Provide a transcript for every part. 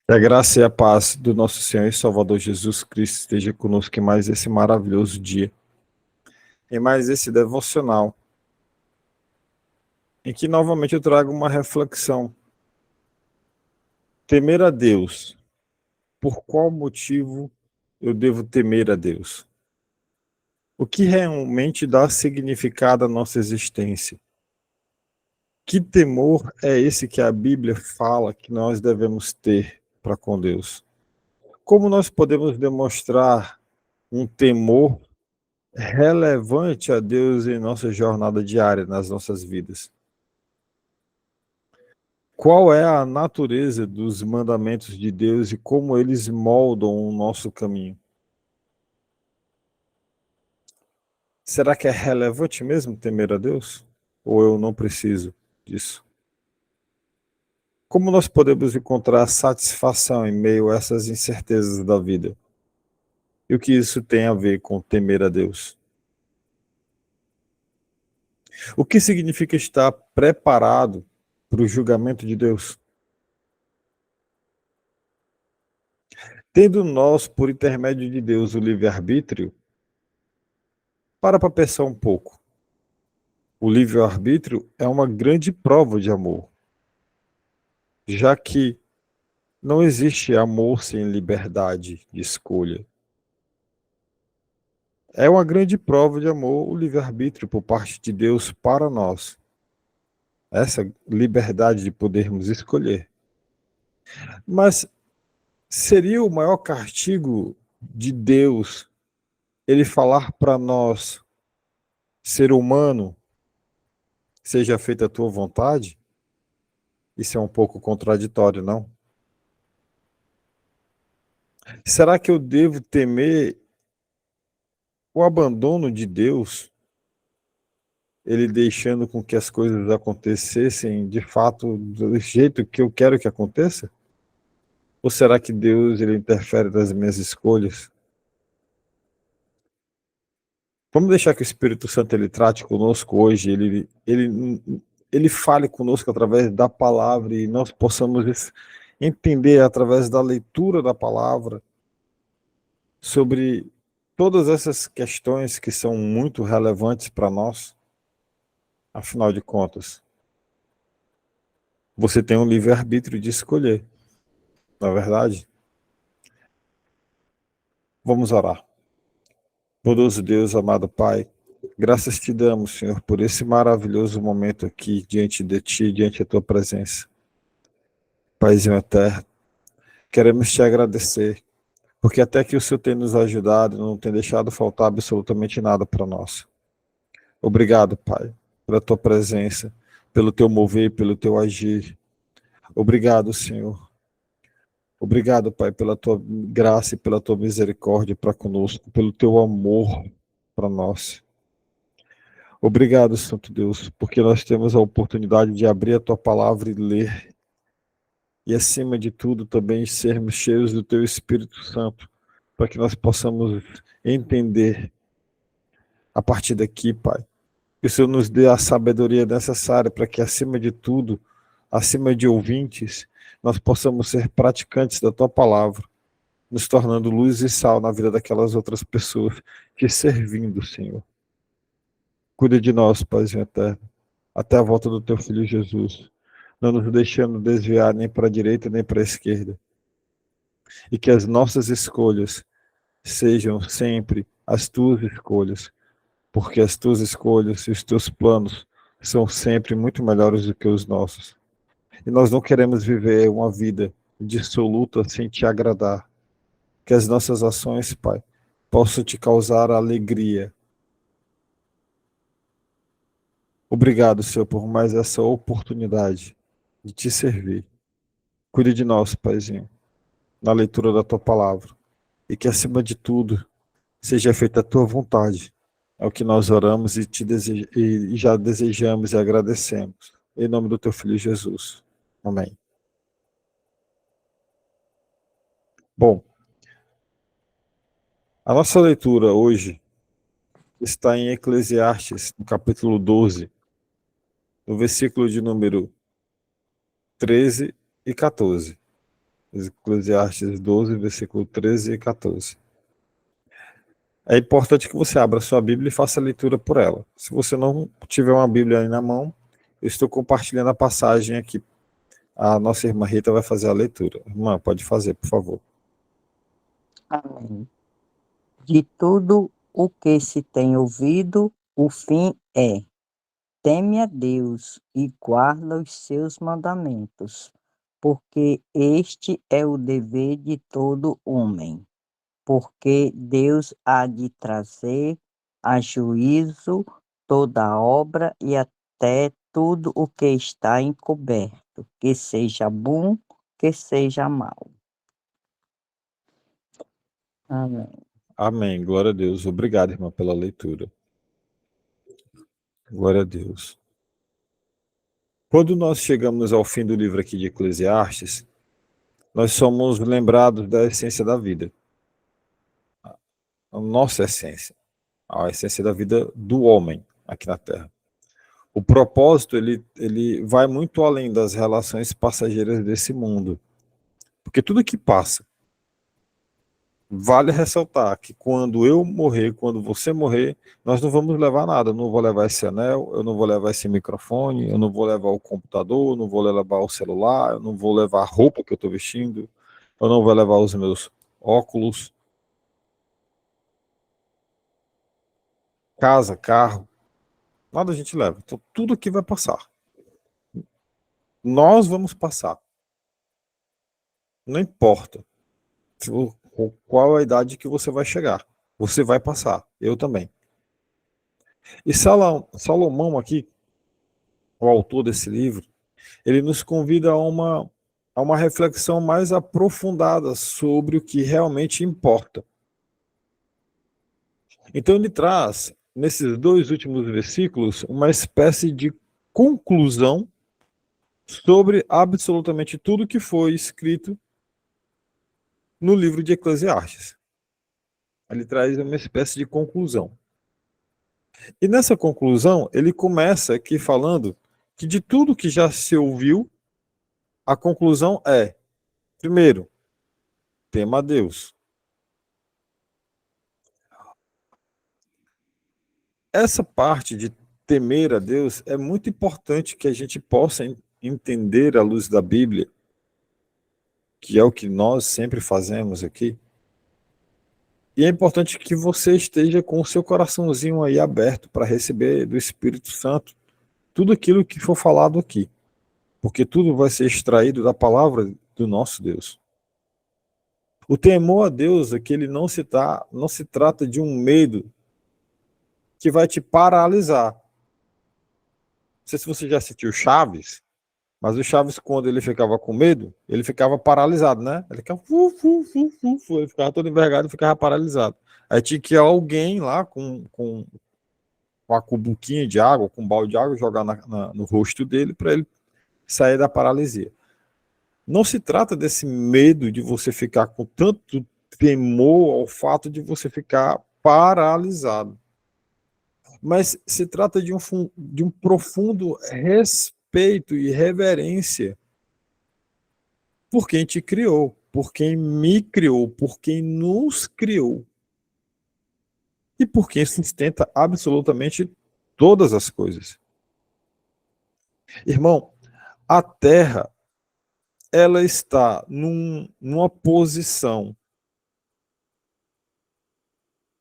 Que a graça e a paz do nosso Senhor e Salvador Jesus Cristo esteja conosco em mais esse maravilhoso dia, em mais esse devocional, em que novamente eu trago uma reflexão. Temer a Deus. Por qual motivo eu devo temer a Deus? O que realmente dá significado à nossa existência? Que temor é esse que a Bíblia fala que nós devemos ter para com Deus? Como nós podemos demonstrar um temor relevante a Deus em nossa jornada diária, nas nossas vidas? Qual é a natureza dos mandamentos de Deus e como eles moldam o nosso caminho? Será que é relevante mesmo temer a Deus? Ou eu não preciso disso? Como nós podemos encontrar satisfação em meio a essas incertezas da vida? E o que isso tem a ver com temer a Deus? O que significa estar preparado para o julgamento de Deus? Tendo nós, por intermédio de Deus, o livre-arbítrio, para pensar um pouco. O livre-arbítrio é uma grande prova de amor, já que não existe amor sem liberdade de escolha. É uma grande prova de amor o livre-arbítrio por parte de Deus para nós. Essa liberdade de podermos escolher. Mas seria o maior castigo de Deus ele falar para nós, ser humano, seja feita a tua vontade? Isso é um pouco contraditório, não? Será que eu devo temer o abandono de Deus, ele deixando com que as coisas acontecessem de fato do jeito que eu quero que aconteça? Ou será que Deus ele interfere nas minhas escolhas? Vamos deixar que o Espírito Santo ele trate conosco hoje, ele fale conosco através da palavra e nós possamos entender através da leitura da palavra sobre todas essas questões que são muito relevantes para nós. Afinal de contas, você tem um livre-arbítrio de escolher, não é verdade? Vamos orar. Bondoso Deus, amado Pai, graças te damos, Senhor, por esse maravilhoso momento aqui diante de ti, diante da tua presença. Paizinho eterno, queremos te agradecer, porque até que o Senhor tem nos ajudado, não tem deixado faltar absolutamente nada para nós. Obrigado, Pai, pela tua presença, pelo teu mover, pelo teu agir. Obrigado, Senhor. Obrigado, Pai, pela tua graça e pela tua misericórdia para conosco, pelo teu amor para nós. Obrigado, Santo Deus, porque nós temos a oportunidade de abrir a tua palavra e ler. E, acima de tudo, também sermos cheios do teu Espírito Santo, para que nós possamos entender a partir daqui, Pai. Que o Senhor nos dê a sabedoria necessária para que, acima de tudo, acima de ouvintes, nós possamos ser praticantes da tua palavra, nos tornando luz e sal na vida daquelas outras pessoas, te servindo, Senhor. Cuida de nós, Paizinho eterno, até a volta do teu Filho Jesus, não nos deixando desviar nem para a direita nem para a esquerda. E que as nossas escolhas sejam sempre as tuas escolhas, porque as tuas escolhas e os teus planos são sempre muito melhores do que os nossos. E nós não queremos viver uma vida dissoluta sem te agradar. Que as nossas ações, Pai, possam te causar alegria. Obrigado, Senhor, por mais essa oportunidade de te servir. Cuide de nós, Paizinho, na leitura da tua palavra. E que, acima de tudo, seja feita a tua vontade. É o que nós oramos e e já desejamos e agradecemos. Em nome do teu Filho Jesus. Amém. Bom, a nossa leitura hoje está em Eclesiastes, no capítulo 12, no versículo de número 13 e 14. Eclesiastes 12, versículo 13 e 14. É importante que você abra sua Bíblia e faça a leitura por ela. Se você não tiver uma Bíblia aí na mão, eu estou compartilhando a passagem aqui. A nossa irmã Rita vai fazer a leitura. Irmã, pode fazer, por favor. Amém. De tudo o que se tem ouvido, o fim é: teme a Deus e guarda os seus mandamentos, porque este é o dever de todo homem. Porque Deus há de trazer a juízo toda obra e até tudo o que está encoberto, que seja bom, que seja mau. Amém. Amém. Glória a Deus. Obrigado, irmã, pela leitura. Glória a Deus. Quando nós chegamos ao fim do livro aqui de Eclesiastes, nós somos lembrados da essência da vida. A nossa essência. A essência da vida do homem aqui na Terra. O propósito, ele vai muito além das relações passageiras desse mundo. Porque tudo que passa, vale ressaltar que quando eu morrer, quando você morrer, nós não vamos levar nada. Eu não vou levar esse anel, eu não vou levar esse microfone, eu não vou levar o computador, eu não vou levar o celular, eu não vou levar a roupa que eu estou vestindo, eu não vou levar os meus óculos, casa, carro, nada a gente leva. Então tudo aqui vai passar. Nós vamos passar. Não importa qual a idade que você vai chegar. Você vai passar. Eu também. E Salomão aqui, o autor desse livro, ele nos convida a uma reflexão mais aprofundada sobre o que realmente importa. Então ele traz, nesses dois últimos versículos, uma espécie de conclusão sobre absolutamente tudo que foi escrito no livro de Eclesiastes. Ele traz uma espécie de conclusão. E nessa conclusão, ele começa aqui falando que de tudo que já se ouviu, a conclusão é: primeiro, tema a Deus. Essa parte de temer a Deus é muito importante que a gente possa entender à luz da Bíblia, que é o que nós sempre fazemos aqui. E é importante que você esteja com o seu coraçãozinho aí aberto para receber do Espírito Santo tudo aquilo que for falado aqui, porque tudo vai ser extraído da palavra do nosso Deus. O temor a Deus é que ele não se trata de um medo que vai te paralisar. Não sei se você já assistiu Chaves, mas o Chaves, quando ele ficava com medo, ele ficava paralisado, né? Ele ficava, ele ficava todo envergado e ficava paralisado. Aí tinha que ir alguém lá com a cubuquinha de água, com um balde de água, jogar no rosto dele para ele sair da paralisia. Não se trata desse medo de você ficar com tanto temor ao fato de você ficar paralisado. Mas se trata de um profundo respeito e reverência por quem te criou, por quem me criou, por quem nos criou e por quem sustenta absolutamente todas as coisas. Irmão, a Terra, ela está numa posição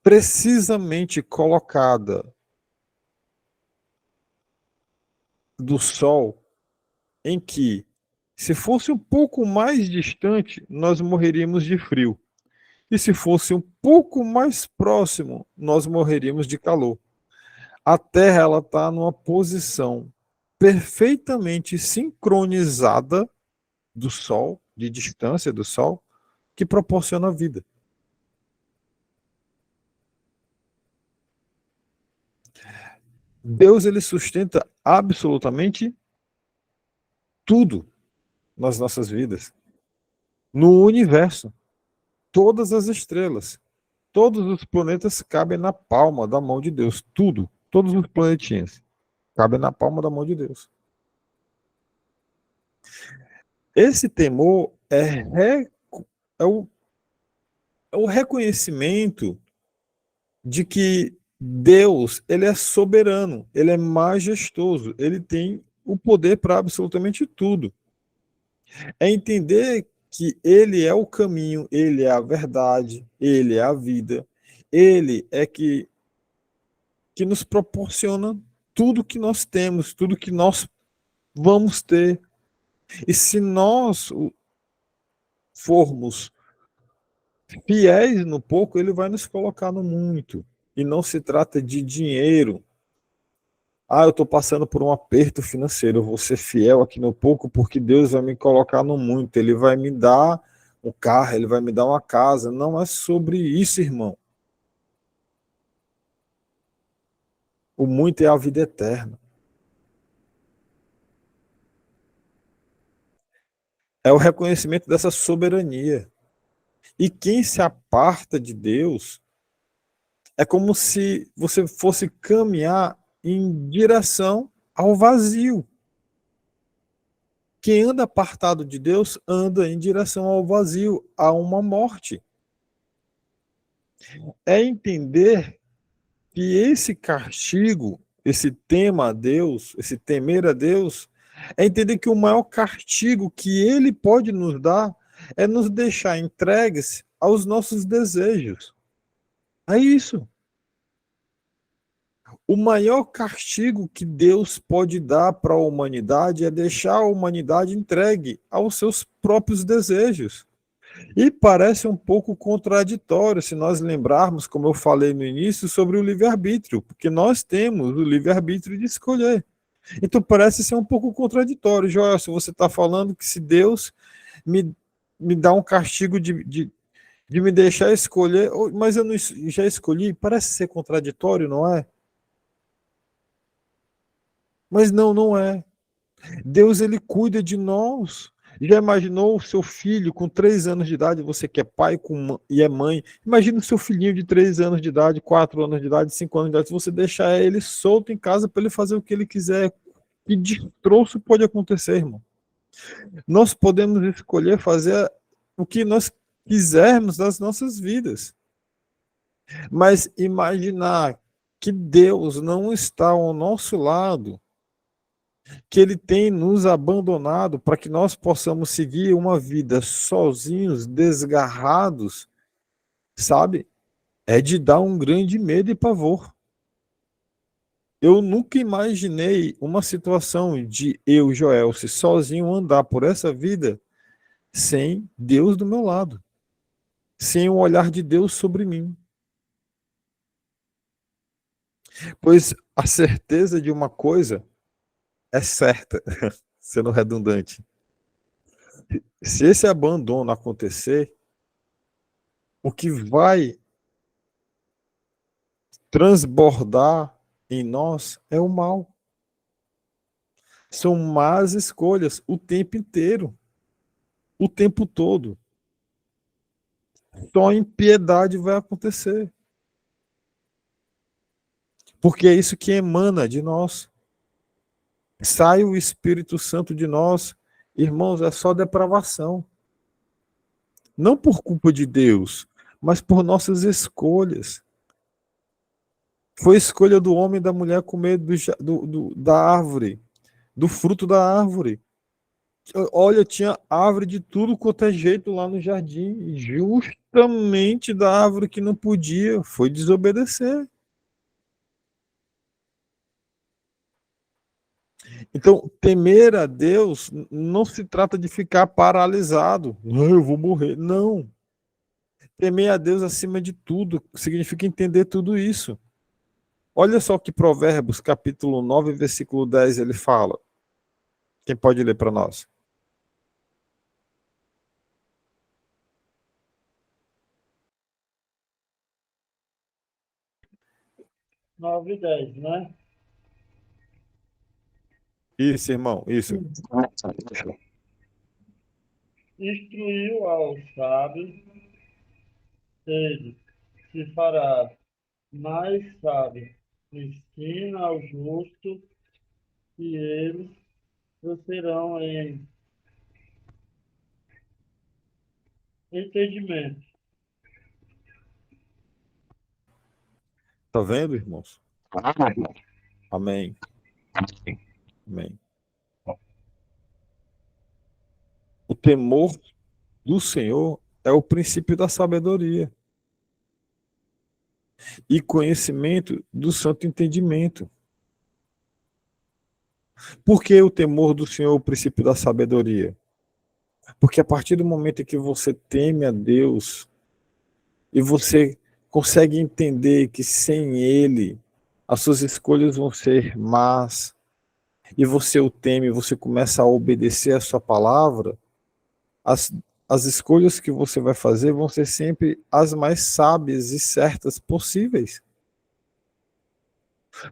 precisamente colocada do Sol, em que, se fosse um pouco mais distante, nós morreríamos de frio. E se fosse um pouco mais próximo, nós morreríamos de calor. A Terra ela está numa posição perfeitamente sincronizada do Sol, de distância do Sol, que proporciona a vida. Deus ele sustenta absolutamente tudo nas nossas vidas, no universo, todas as estrelas, todos os planetas cabem na palma da mão de Deus, tudo, todos os planetinhas cabem na palma da mão de Deus. Esse temor é, é o, é o reconhecimento de que Deus, ele é soberano, ele é majestoso, ele tem o poder para absolutamente tudo. É entender que ele é o caminho, ele é a verdade, ele é a vida, ele é que nos proporciona tudo que nós temos, tudo que nós vamos ter. E se nós formos fiéis no pouco, ele vai nos colocar no muito. E não se trata de dinheiro. Ah, eu estou passando por um aperto financeiro, eu vou ser fiel aqui no pouco porque Deus vai me colocar no muito. Ele vai me dar um carro, ele vai me dar uma casa. Não é sobre isso, irmão. O muito é a vida eterna. É o reconhecimento dessa soberania. E quem se aparta de Deus é como se você fosse caminhar em direção ao vazio. Quem anda apartado de Deus anda em direção ao vazio, a uma morte. É entender que esse castigo, esse tema a Deus, esse temer a Deus, é entender que o maior castigo que ele pode nos dar é nos deixar entregues aos nossos desejos. É isso. O maior castigo que Deus pode dar para a humanidade é deixar a humanidade entregue aos seus próprios desejos. E parece um pouco contraditório se nós lembrarmos, como eu falei no início, sobre o livre-arbítrio, porque nós temos o livre-arbítrio de escolher. Então parece ser um pouco contraditório. Joel, se você está falando que se Deus me, me dá um castigo de me deixar escolher, mas eu não, já escolhi, parece ser contraditório, não é? Mas não, não é. Deus, ele cuida de nós. Já imaginou o seu filho com 3 anos de idade, você que é pai e é mãe? Imagina o seu filhinho de 3 anos de idade, 4 anos de idade, 5 anos de idade, se você deixar ele solto em casa para ele fazer o que ele quiser. Que destroço pode acontecer, irmão? Nós podemos escolher fazer o que nós quisermos das nossas vidas, mas imaginar que Deus não está ao nosso lado, que ele tem nos abandonado para que nós possamos seguir uma vida sozinhos, desgarrados, sabe? É de dar um grande medo e pavor. Eu nunca imaginei uma situação de eu, Joel, se sozinho andar por essa vida sem Deus do meu lado, sem o olhar de Deus sobre mim. Pois a certeza de uma coisa é certa, sendo redundante. Se esse abandono acontecer, o que vai transbordar em nós é o mal. São más escolhas o tempo inteiro, o tempo todo. Só impiedade vai acontecer. Porque é isso que emana de nós. Sai o Espírito Santo de nós, irmãos, é só depravação. Não por culpa de Deus, mas por nossas escolhas. Foi escolha do homem e da mulher comer da árvore, do fruto da árvore. Olha, tinha árvore de tudo quanto é jeito lá no jardim, justamente da árvore que não podia, foi desobedecer. Então, temer a Deus não se trata de ficar paralisado. Não, eu vou morrer. Não. Temer a Deus acima de tudo significa entender tudo isso. Olha só que Provérbios, capítulo 9, versículo 10, ele fala. Quem pode ler para nós? 9 e 10, né? Isso, irmão, isso. Instruiu ao sábio, ele se fará mais sábio. Ensina ao justo, e eles crescerão em entendimento. Tá vendo, irmãos? Amém. Amém. O temor do Senhor é o princípio da sabedoria e conhecimento do santo entendimento. Por que o temor do Senhor é o princípio da sabedoria? Porque a partir do momento em que você teme a Deus e você consegue entender que sem Ele as suas escolhas vão ser más, e você o teme, você começa a obedecer a sua palavra, as, as escolhas que você vai fazer vão ser sempre as mais sábias e certas possíveis.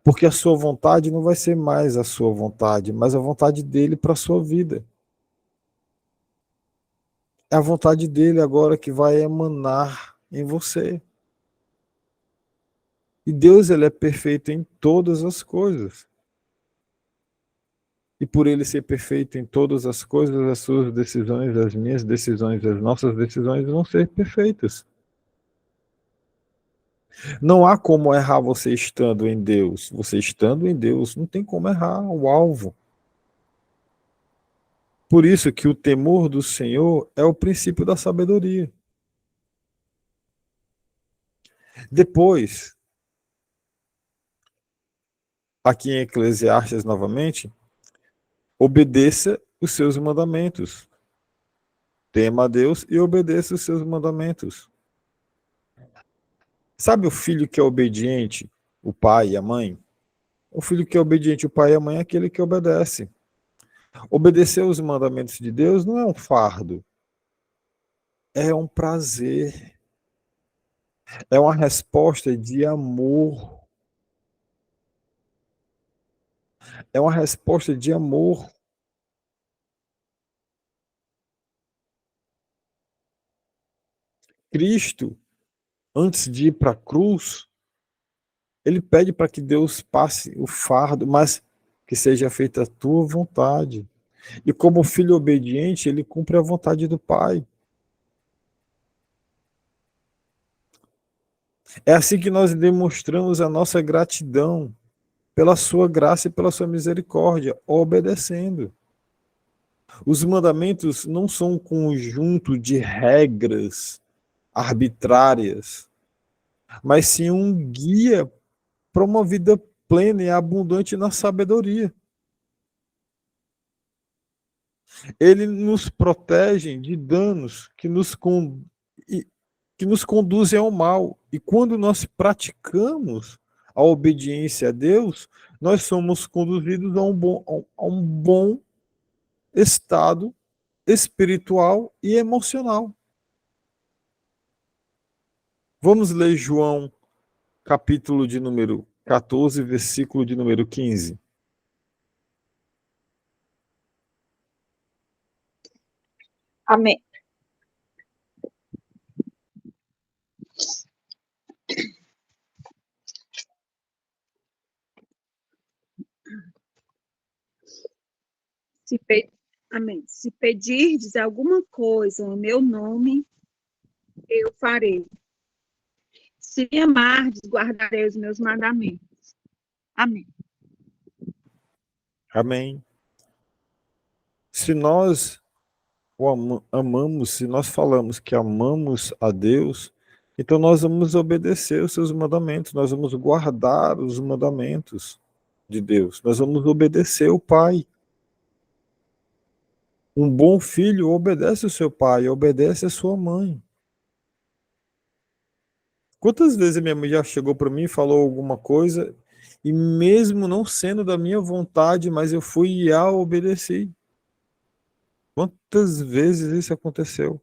Porque a sua vontade não vai ser mais a sua vontade, mas a vontade dele para a sua vida. É a vontade dele agora que vai emanar em você. E Deus, ele é perfeito em todas as coisas. E por ele ser perfeito em todas as coisas, as suas decisões, as minhas decisões, as nossas decisões vão ser perfeitas. Não há como errar você estando em Deus. Você estando em Deus, não tem como errar o alvo. Por isso que o temor do Senhor é o princípio da sabedoria. Depois, aqui em Eclesiastes novamente, obedeça os seus mandamentos. Tema a Deus e obedeça os seus mandamentos. Sabe o filho que é obediente, o pai e a mãe? O filho que é obediente, o pai e a mãe, é aquele que obedece. Obedecer os mandamentos de Deus não é um fardo, é um prazer, é uma resposta de amor, é uma resposta de amor. Cristo, antes de ir para a cruz, ele pede para que Deus passe o fardo, mas que seja feita a tua vontade. E como filho obediente, ele cumpre a vontade do Pai. É assim que nós demonstramos a nossa gratidão pela sua graça e pela sua misericórdia, obedecendo. Os mandamentos não são um conjunto de regras arbitrárias, mas sim um guia para uma vida plena e abundante na sabedoria. Ele nos protege de danos que nos conduzem ao mal. E quando nós praticamos a obediência a Deus, nós somos conduzidos a um bom estado espiritual e emocional. Vamos ler João, capítulo de número 14, versículo de número 15. Amém. Amém. Se pedirdes alguma coisa em meu nome, eu farei. Se me amardes, guardarei os meus mandamentos. Amém. Amém. Se nós amamos, se nós falamos que amamos a Deus, então nós vamos obedecer os seus mandamentos, nós vamos guardar os mandamentos de Deus, nós vamos obedecer o Pai. Um bom filho obedece o seu pai, obedece a sua mãe. Quantas vezes a minha mãe já chegou para mim e falou alguma coisa, e mesmo não sendo da minha vontade, mas eu fui e a obedeci? Quantas vezes isso aconteceu?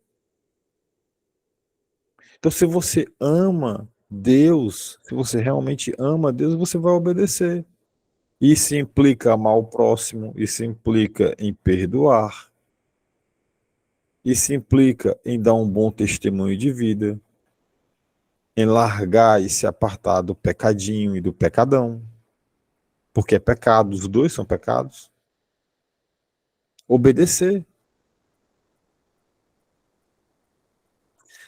Então, se você ama Deus, se você realmente ama Deus, você vai obedecer. Isso implica amar o próximo, isso implica em perdoar, isso implica em dar um bom testemunho de vida, em largar e se apartar do pecadinho e do pecadão, porque é pecado, os dois são pecados. Obedecer.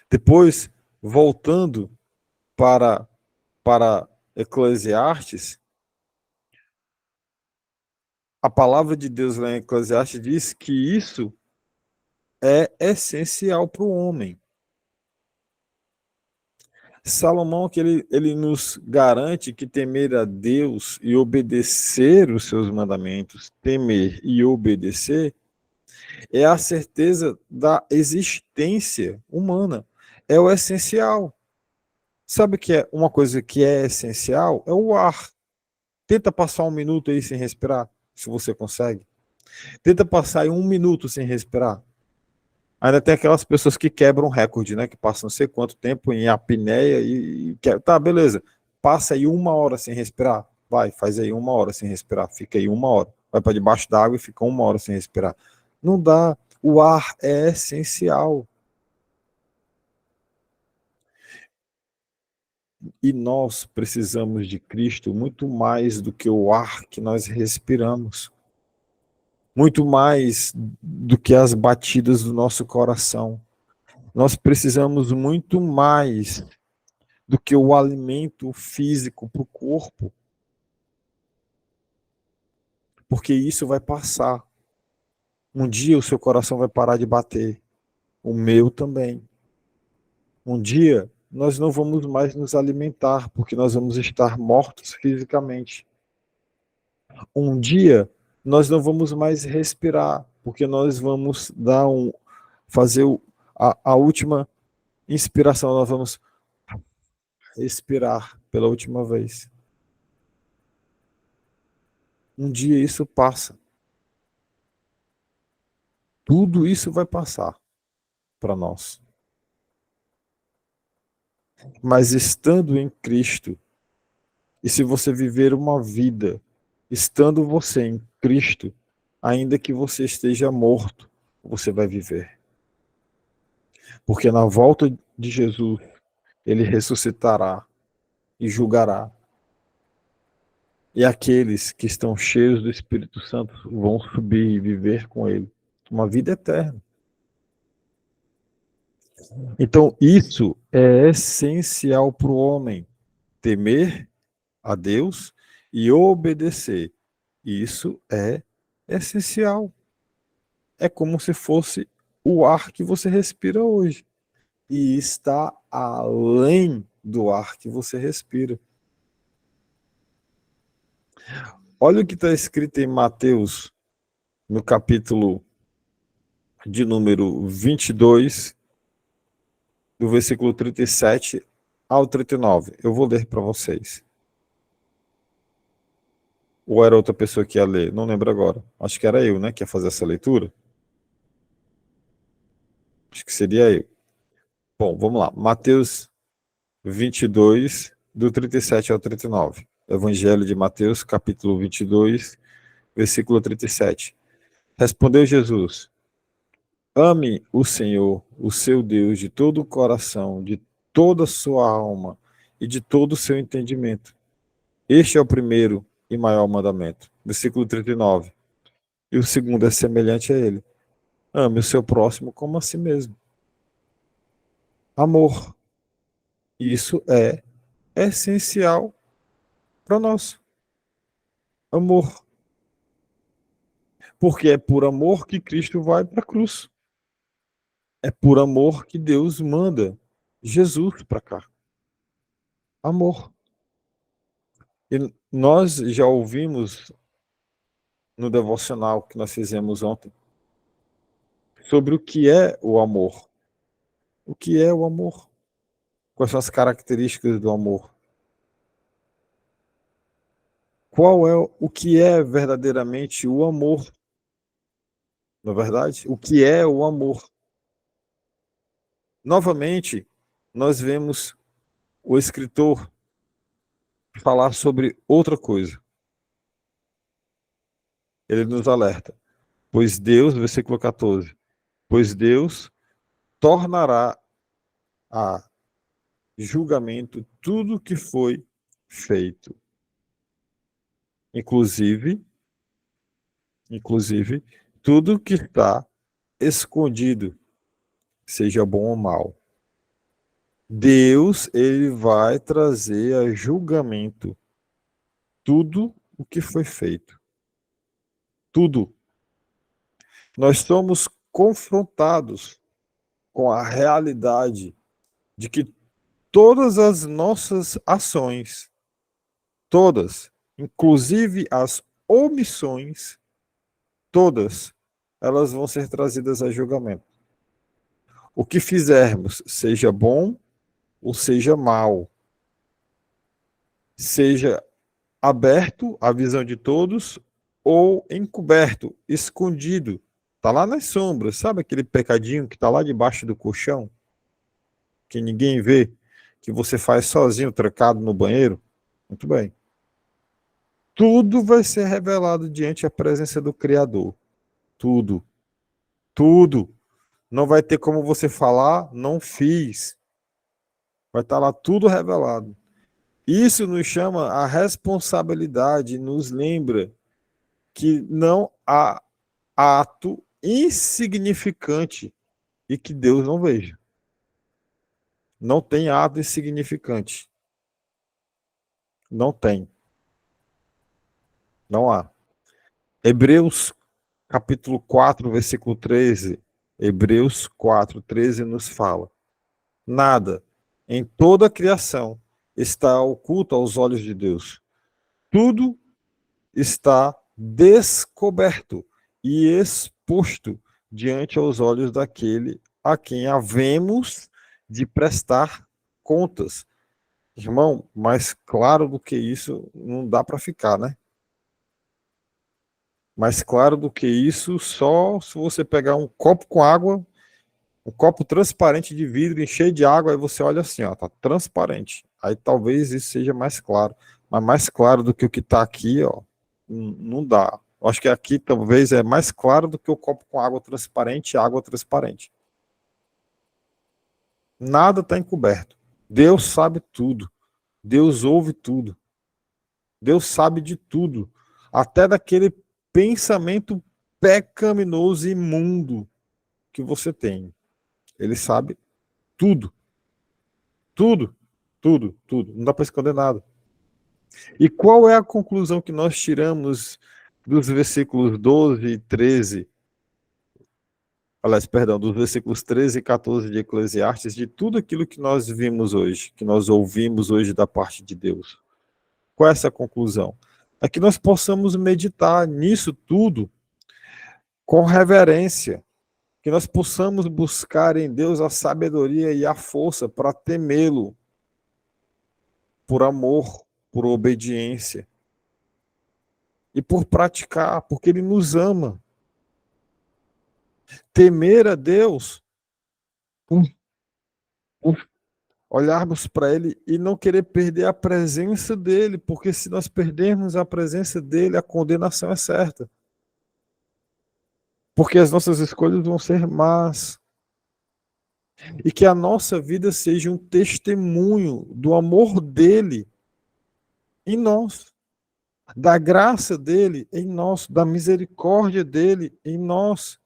Depois, voltando para Eclesiastes, a palavra de Deus lá em Eclesiastes diz que isso é essencial para o homem. Salomão, que ele nos garante que temer a Deus e obedecer os seus mandamentos, temer e obedecer, é a certeza da existência humana. É o essencial. Sabe o que é uma coisa que é essencial? É o ar. Tenta passar um minuto aí sem respirar, se você consegue. Tenta passar aí um minuto sem respirar. Ainda tem aquelas pessoas que quebram recorde, né? Que passam não sei quanto tempo em apneia tá, beleza. Passa aí 1 hora sem respirar. Vai, faz aí 1 hora sem respirar. Fica aí 1 hora. Vai para debaixo d'água e fica 1 hora sem respirar. Não dá. O ar é essencial. E nós precisamos de Cristo muito mais do que o ar que nós respiramos. Muito mais do que as batidas do nosso coração. Nós precisamos muito mais do que o alimento físico para o corpo. Porque isso vai passar. Um dia o seu coração vai parar de bater. O meu também. Um dia nós não vamos mais nos alimentar, porque nós vamos estar mortos fisicamente. Um dia nós não vamos mais respirar, porque nós vamos fazer a última inspiração, nós vamos respirar pela última vez. Um dia isso passa. Tudo isso vai passar para nós. Mas estando em Cristo, e se você viver uma vida estando você em Cristo, ainda que você esteja morto, você vai viver. Porque na volta de Jesus, ele ressuscitará e julgará. E aqueles que estão cheios do Espírito Santo vão subir e viver com ele uma vida eterna. Então, isso é essencial para o homem, temer a Deus e obedecer. Isso é essencial. É como se fosse o ar que você respira hoje. E está além do ar que você respira. Olha o que está escrito em Mateus, no capítulo de número 22, do versículo 37 ao 39. Eu vou ler para vocês. Ou era outra pessoa que ia ler? Não lembro agora. Acho que era eu, né, que ia fazer essa leitura. Acho que seria eu. Bom, vamos lá. Mateus 22, do 37 ao 39. Evangelho de Mateus, capítulo 22, versículo 37. Respondeu Jesus: ame o Senhor, o seu Deus, de todo o coração, de toda a sua alma e de todo o seu entendimento. Este é o primeiro e maior mandamento. Versículo 39. E o segundo é semelhante a ele: ame o seu próximo como a si mesmo. Amor. Isso é essencial para nós. Amor. Porque é por amor que Cristo vai para a cruz. É por amor que Deus manda Jesus para cá. Amor. E nós já ouvimos no devocional que nós fizemos ontem sobre o que é o amor. O que é o amor? Quais são as características do amor? Qual é o que é verdadeiramente o amor? Na verdade, o que é o amor? Novamente, nós vemos o escritor falar sobre outra coisa. Ele nos alerta. Pois Deus, versículo 14, pois Deus tornará a julgamento tudo que foi feito. Inclusive, tudo que está escondido, seja bom ou mal. Deus, ele vai trazer a julgamento tudo o que foi feito. Tudo. Nós somos confrontados com a realidade de que todas as nossas ações, todas, inclusive as omissões, todas, elas vão ser trazidas a julgamento. O que fizermos, seja bom ou seja mal, seja aberto à visão de todos ou encoberto, escondido, tá lá nas sombras, sabe aquele pecadinho que tá lá debaixo do colchão, que ninguém vê, que você faz sozinho, trancado no banheiro? Muito bem. Tudo vai ser revelado diante da presença do Criador. Tudo. Tudo. Não vai ter como você falar, não fiz. Vai estar lá tudo revelado. Isso nos chama a responsabilidade, nos lembra que não há ato insignificante e que Deus não veja. Não tem ato insignificante. Não tem. Não há. Hebreus capítulo 4, versículo 13. Hebreus 4, 13 nos fala: nada em toda a criação está oculto aos olhos de Deus. Tudo está descoberto e exposto diante aos olhos daquele a quem havemos de prestar contas. Irmão, mais claro do que isso não dá para ficar, né? Mais claro do que isso, só se você pegar um copo com água, um copo transparente de vidro, encher de água, aí você olha assim, ó, tá transparente. Aí talvez isso seja mais claro, mas mais claro do que o que está aqui, ó, não dá. Eu acho que aqui talvez é mais claro do que o copo com água transparente e água transparente. Nada está encoberto. Deus sabe tudo. Deus ouve tudo. Deus sabe de tudo. Até daquele pensamento pecaminoso e imundo que você tem. Ele sabe tudo. Tudo. Tudo. Tudo. Não dá para esconder nada. E qual é a conclusão que nós tiramos dos versículos 12 e 13? Aliás, perdão, dos versículos 13 e 14 de Eclesiastes, de tudo aquilo que nós vimos hoje, que nós ouvimos hoje da parte de Deus. Qual é essa conclusão? É que nós possamos meditar nisso tudo com reverência, que nós possamos buscar em Deus a sabedoria e a força para temê-lo, por amor, por obediência e por praticar, porque Ele nos ama. Temer a Deus, olharmos para Ele e não querer perder a presença dEle, porque se nós perdermos a presença dEle, a condenação é certa. Porque as nossas escolhas vão ser más. E que a nossa vida seja um testemunho do amor dEle em nós, da graça dEle em nós, da misericórdia dEle em nós.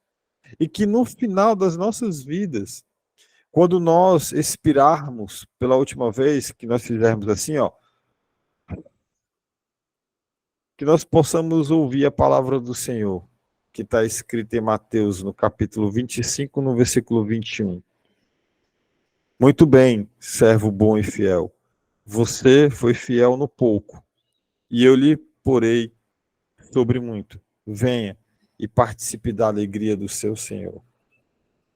E que no final das nossas vidas, quando nós expirarmos pela última vez, que nós fizermos assim, ó, que nós possamos ouvir a palavra do Senhor, que está escrita em Mateus, no capítulo 25, no versículo 21. Muito bem, servo bom e fiel. Você foi fiel no pouco, e eu lhe porei sobre muito. Venha e participe da alegria do seu Senhor.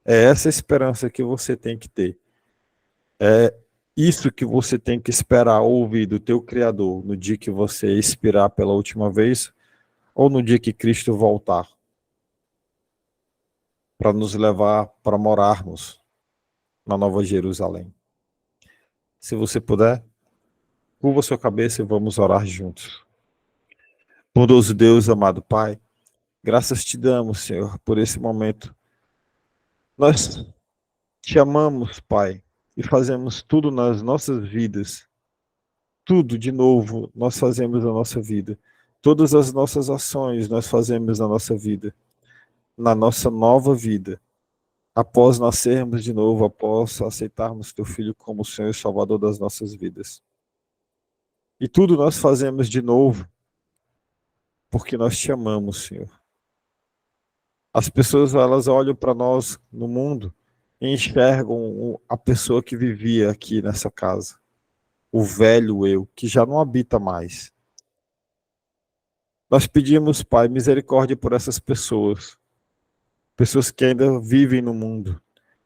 É essa esperança que você tem que ter. É isso que você tem que esperar ouvir do teu Criador no dia que você expirar pela última vez ou no dia que Cristo voltar para nos levar para morarmos na Nova Jerusalém. Se você puder, curva sua cabeça e vamos orar juntos. Bondoso Deus, amado Pai, graças te damos, Senhor, por esse momento. Nós te amamos, Pai, e fazemos tudo nas nossas vidas. Tudo de novo nós fazemos na nossa vida. Todas as nossas ações nós fazemos na nossa vida. Na nossa nova vida. após nascermos de novo, após aceitarmos teu Filho como o Senhor e Salvador das nossas vidas. E tudo nós fazemos de novo porque nós te amamos, Senhor. As pessoas, elas olham para nós no mundo e enxergam a pessoa que vivia aqui nessa casa, o velho eu, que já não habita mais. Nós pedimos, Pai, misericórdia por essas pessoas, pessoas que ainda vivem no mundo,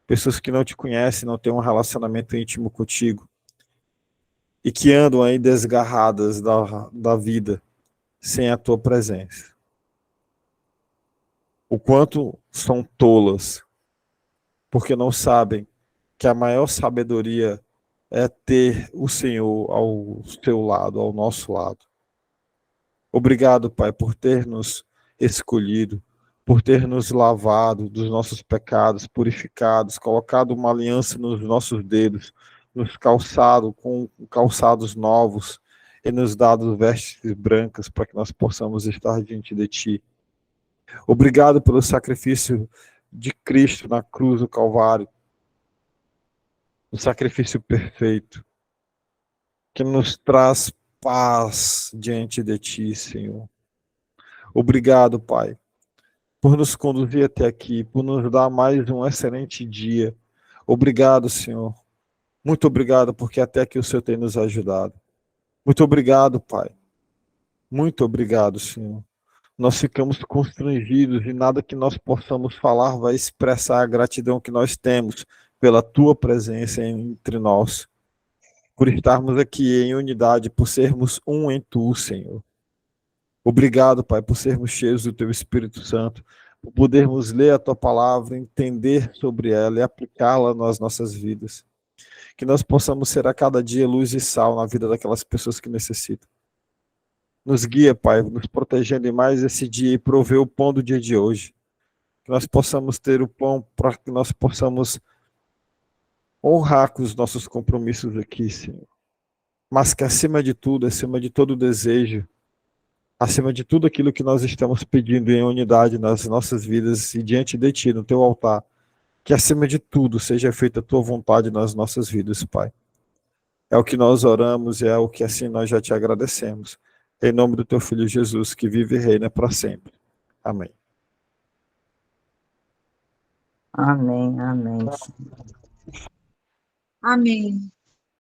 pessoas que não te conhecem, não têm um relacionamento íntimo contigo e que andam aí desgarradas da vida sem a tua presença. O quanto são tolas, porque não sabem que a maior sabedoria é ter o Senhor ao teu lado, ao nosso lado. Obrigado, Pai, por ter nos escolhido, por ter nos lavado dos nossos pecados, purificados, colocado uma aliança nos nossos dedos, nos calçado com calçados novos e nos dado vestes brancas para que nós possamos estar diante de Ti. Obrigado pelo sacrifício de Cristo na cruz do Calvário, o sacrifício perfeito, que nos traz paz diante de Ti, Senhor. Obrigado, Pai, por nos conduzir até aqui, por nos dar mais um excelente dia. Obrigado, Senhor. Muito obrigado, porque até aqui o Senhor tem nos ajudado. Muito obrigado, Pai. Muito obrigado, Senhor. Nós ficamos constrangidos e nada que nós possamos falar vai expressar a gratidão que nós temos pela Tua presença entre nós, por estarmos aqui em unidade, por sermos um em Tu, Senhor. Obrigado, Pai, por sermos cheios do Teu Espírito Santo, por podermos ler a Tua palavra, entender sobre ela e aplicá-la nas nossas vidas. Que nós possamos ser a cada dia luz e sal na vida daquelas pessoas que necessitam. Nos guia, Pai, nos protegendo em mais esse dia e prover o pão do dia de hoje. Que nós possamos ter o pão para que nós possamos honrar com os nossos compromissos aqui, Senhor. Mas que acima de tudo, acima de todo desejo, acima de tudo aquilo que nós estamos pedindo em unidade nas nossas vidas e diante de Ti, no Teu altar, que acima de tudo seja feita a Tua vontade nas nossas vidas, Pai. É o que nós oramos e é o que assim nós já Te agradecemos. Em nome do Teu Filho Jesus, que vive e reina para sempre. Amém. Amém, amém. Amém.